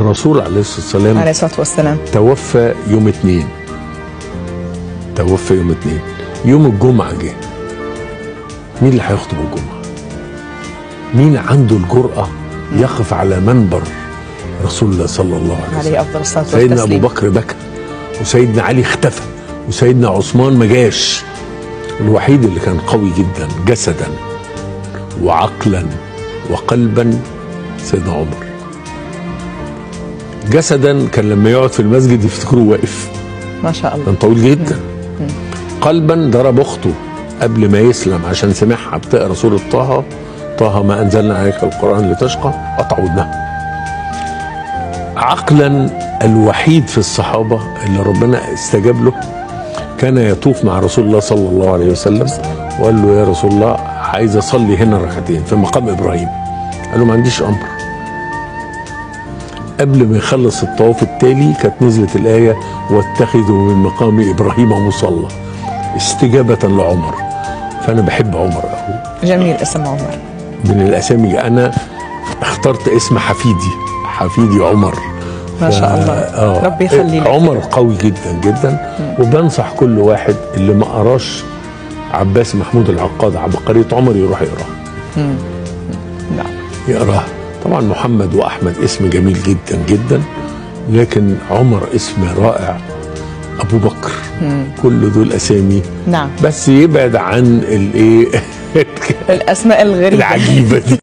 الرسول عليه الصلاة والسلام توفى يوم اثنين. يوم الجمعة جه. مين اللي هيخطب الجمعة؟ مين عنده الجرأة يقف على منبر رسول الله صلى الله عليه وسلم؟ عليه أفضل الصلاة والتسليم. سيدنا أبو بكر بكى، وسيدنا علي اختفى، وسيدنا عثمان ما جاش. الوحيد اللي كان قوي جدا جسدا وعقلا وقلبا سيدنا عمر. جسدا كان لما يقعد في المسجد يفتكروه واقف، ما شاء الله، كان طويل جدا. قلبا ضرب اخته قبل ما يسلم عشان سمعها بتقرا سوره طه ما انزلنا عليك القران لتشقى، قطع ودنها. عقلا الوحيد في الصحابه اللي ربنا استجاب له كان يطوف مع رسول الله صلى الله عليه وسلم وقال له: يا رسول الله عايز اصلي هنا ركعتين في مقام ابراهيم. قال له: ما عنديش امر. قبل ما يخلص الطواف التالي كانت نزلت الآية: واتخذوا من مقام إبراهيم مصلى، استجابة لعمر. فأنا بحب عمر أهو. جميل اسم عمر. من الأسامي أنا اخترت اسم حفيدي عمر. ما شاء الله، ربي يخلي لك. عمر قوي جدا جدا. وبنصح كل واحد اللي ما قراش عباس محمود العقاد عبقرية عمر يروح يقراها. نعم يقراها. طبعا محمد واحمد اسم جميل جدا جدا، لكن عمر اسم رائع. ابو بكر، كل دول اسامي. نعم، بس يبعد عن الايه الاسماء الغريبه العجيبه دي.